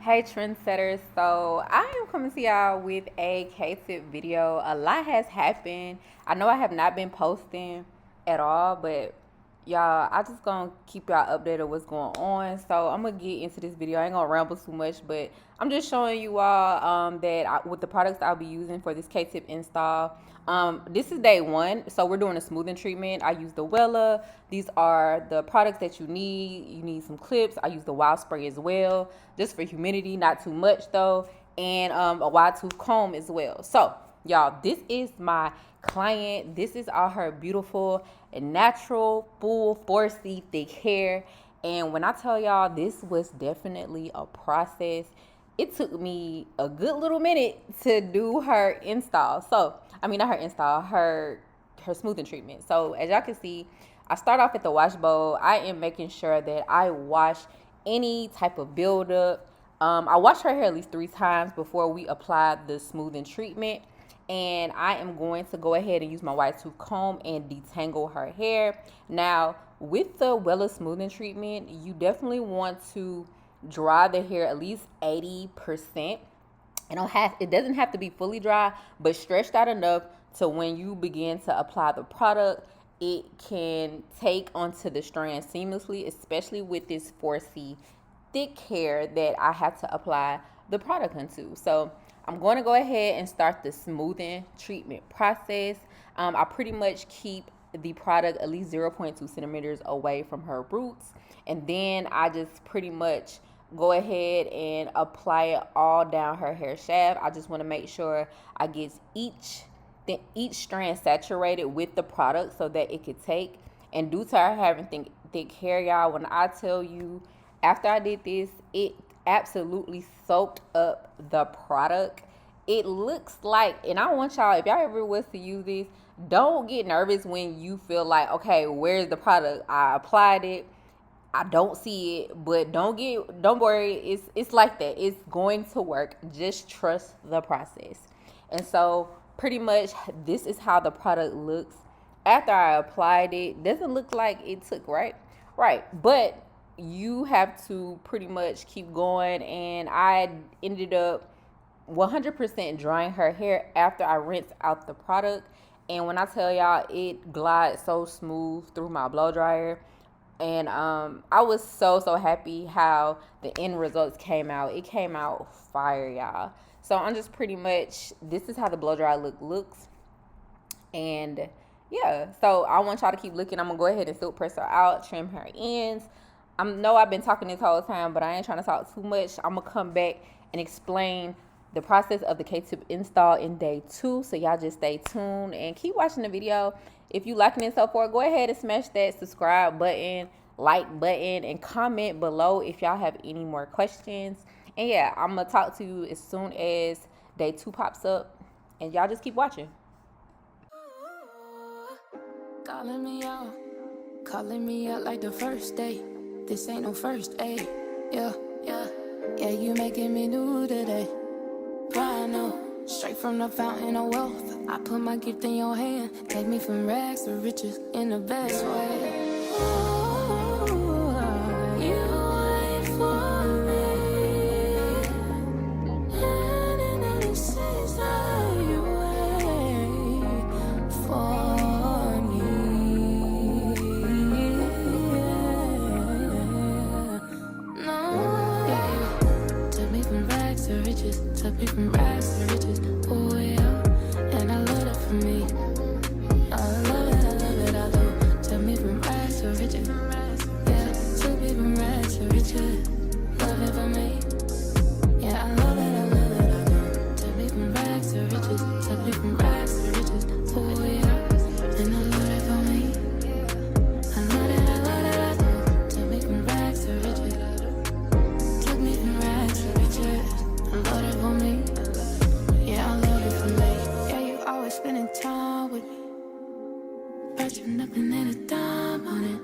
Hey trendsetters, so I am coming to y'all with a Ktip video. A lot has happened. I know I have not been posting at all, but y'all, I just gonna keep y'all updated what's going on. So I'm gonna get into this video. I ain't gonna ramble too much, but I'm just showing you all with the products I'll be using for this Ktip install. This is day one, so we're doing a smoothing treatment. I use the Wella. These are the products that you need. You need some clips. I use the Wild Spray as well, just for humidity, not too much though, and a wide tooth comb as well. So y'all, this is my client. This is all her beautiful and natural, full 4C thick hair. And when I tell y'all, this was definitely a process. It took me a good little minute to do her install. Not her install, her smoothing treatment. So as y'all can see, I start off at the wash bowl. I am making sure that I wash any type of buildup. I wash her hair at least 3 times before we apply the smoothing treatment. And I am going to go ahead and use my wide tooth comb and detangle her hair. Now, with the Wella smoothing treatment, you definitely want to dry the hair at least 80%. It doesn't have to be fully dry, but stretched out enough to when you begin to apply the product, it can take onto the strand seamlessly, especially with this 4C thick hair that I have to apply the product into. So I'm going to go ahead and start the smoothing treatment process. I pretty much keep the product at least 0.2 centimeters away from her roots, and then I just pretty much go ahead and apply it all down her hair shaft. I just want to make sure I get each strand saturated with the product so that it could take. And due to her having thick hair, y'all, when I tell you, after I did this, it absolutely soaked up the product. It looks like, and I want y'all, if y'all ever was to use this, don't get nervous when you feel like, okay, where's the product? I applied it, I don't see it, but don't worry. It's like that. It's going to work. Just trust the process. And so pretty much this is how the product looks after I applied it. Doesn't look like it took right, but you have to pretty much keep going. And I ended up 100% drying her hair after I rinsed out the product. And when I tell y'all, it glides so smooth through my blow dryer. And I was so happy how the end results came out. It came out fire, y'all. So I'm just pretty much, this is how the blow dry looks. And yeah, so I want y'all to keep looking. I'm gonna go ahead and silk press her out, trim her ends. I know I've been talking this whole time, but I ain't trying to talk too much. I'm gonna come back and explain the process of the Ktip install in day 2. So y'all just stay tuned and keep watching the video. If you liking it so far, go ahead and smash that subscribe button, like button, and comment below if y'all have any more questions. And yeah, I'm gonna talk to you as soon as day 2 pops up, and y'all just keep watching. Calling me out like the first day. This ain't no first aid. Yeah, you making me new today. Brand new, straight from the fountain of wealth. I put my gift in your hand. Take me from rags to riches in the best way. Ooh, you wait for me. And this is how you wait for me. No, took me from rags to riches. Took me from rags to riches. Oh yeah, and I love that for me. I love it, I do. Took me from rags to riches. Yeah, took me from rags to riches. Love it for me. Yeah, I love it, I do. Took me from rags to riches. Took me from rags to riches. Oh yeah, and I love it for me. I love it, I do. Took me from rags to riches. Took me from rags to riches. I love it for me. Yeah, I love it for me. Yeah, you always spending time with me. Virgin nothing and a dime on it.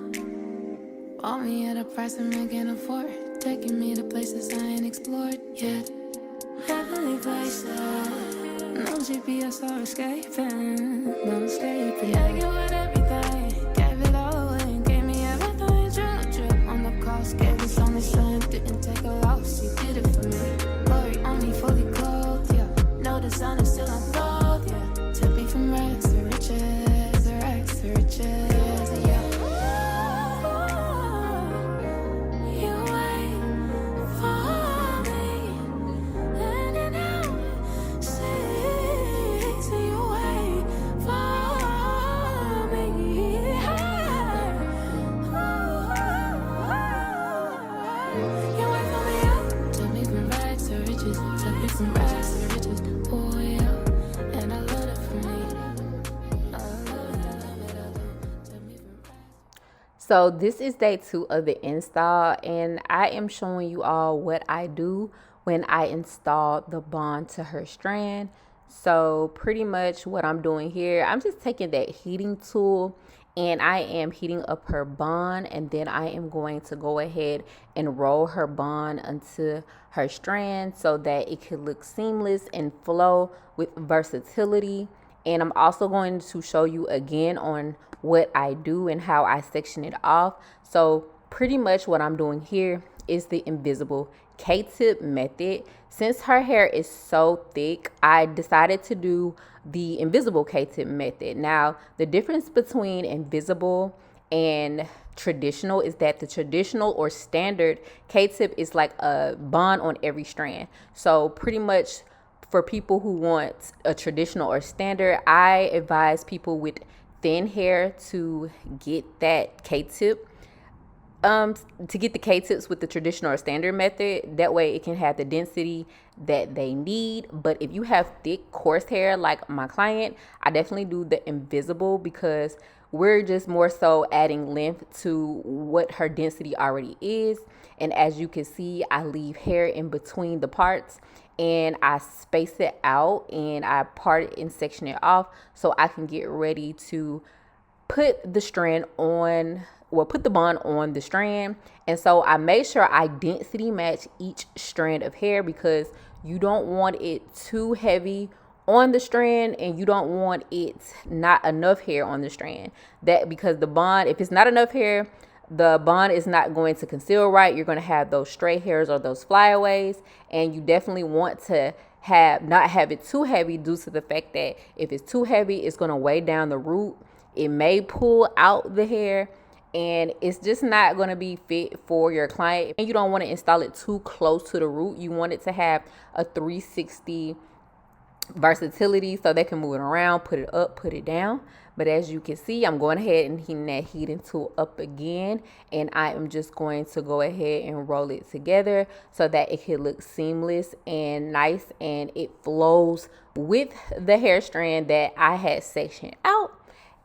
Bought me at a price a man can't afford. Taking me to places I ain't explored yet. Heavenly places. No GPS or escaping. No escaping. Yeah, you had everything. Gave it all away. Gave me everything. Drip on the cross. Gave us only son. Didn't take a loss. You did it for me. So this is day 2 of the install, and I am showing you all what I do when I install the bond to her strand. So pretty much what I'm doing here, I'm just taking that heating tool and I am heating up her bond, and then I am going to go ahead and roll her bond onto her strand so that it could look seamless and flow with versatility. And I'm also going to show you again on what I do and how I section it off. So pretty much what I'm doing here is the invisible K-tip method. Since her hair is so thick, I decided to do the invisible K-tip method. Now, the difference between invisible and traditional is that the traditional or standard K-tip is like a bond on every strand. So pretty much for people who want a traditional or standard, I advise people with thin hair to get that K-tip. To get the K-tips with the traditional or standard method. That way it can have the density that they need. But if you have thick, coarse hair like my client, I definitely do the invisible because we're just more so adding length to what her density already is. And as you can see, I leave hair in between the parts and I space it out and I part it and section it off so I can get ready to put the strand on, well, put the bond on the strand. And so I made sure I density match each strand of hair because you don't want it too heavy on the strand and you don't want it not enough hair on the strand. That because the bond, if it's not enough hair, the bond is not going to conceal right. You're going to have those stray hairs or those flyaways, and you definitely want to not have it too heavy due to the fact that if it's too heavy, it's going to weigh down the root. It may pull out the hair and it's just not going to be fit for your client. And you don't want to install it too close to the root. You want it to have a 360 versatility so they can move it around, put it up, put it down. But as you can see, I'm going ahead and heating that heating tool up again, and I am just going to go ahead and roll it together so that it can look seamless and nice and it flows with the hair strand that I had sectioned out.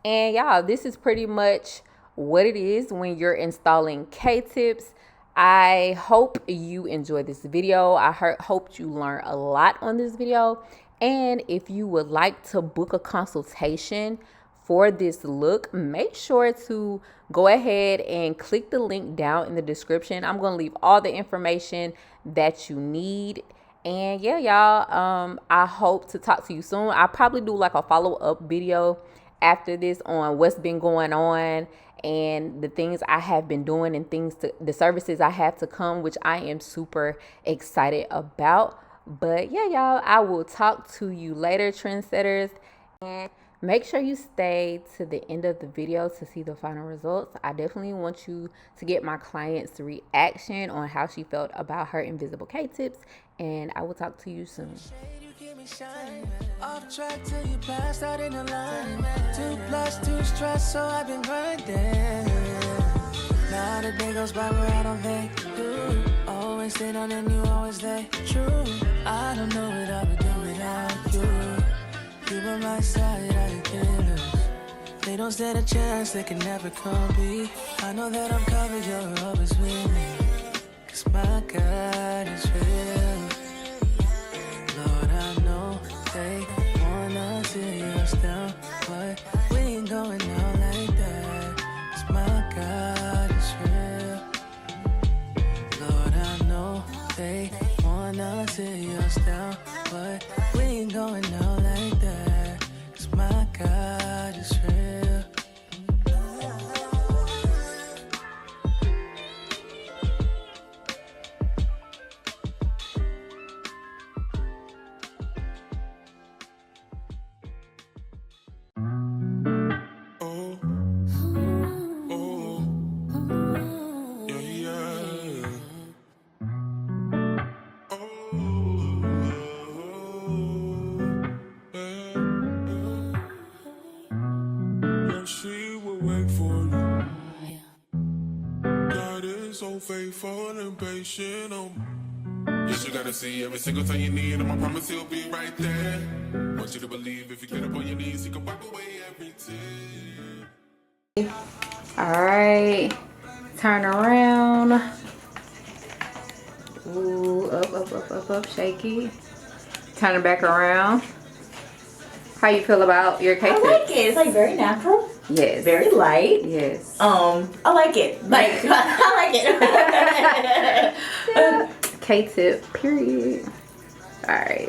And y'all, this is pretty much what it is when you're installing K-tips. I hope you enjoyed this video. I hope you learned a lot on this video. And if you would like to book a consultation for this look, make sure to go ahead and click the link down in the description. I'm going to leave all the information that you need. And yeah, y'all, I hope to talk to you soon. I'll probably do like a follow-up video after this on what's been going on and the things I have been doing and the services I have to come, which I am super excited about. But yeah, y'all, I will talk to you later, trendsetters. And make sure you stay to the end of the video to see the final results. I definitely want you to get my client's reaction on how she felt about her invisible K-tips. And I will talk to you soon. Off track till you passed out in the line. 2+2 stress, so I've been grinding. Now the day goes by where I don't think you always stay on and you always stay true. I don't know what I would do without you. You by my side, I can't lose. They don't stand a chance, they can never compete. I know that I'm covered, you're always with me. 'Cause my God is real. Lord, I know they wanna see us down, but we ain't going out like that. 'Cause my God is real. Lord, I know they wanna see us down, but we ain't going out like that. 'Cause my God is real. Faithful and patient. Yes, you gotta see every single time you need him. I promise he'll be right there. Want you to believe if you get up on your knees, he can wipe away every tear. All right, turn around. Ooh, up, shake it. Turn it back around. How you feel about your Ktip? I like it. It's like very natural. Yes. Very light. Yes. I like it. Like I like it. Ktip, period. All right.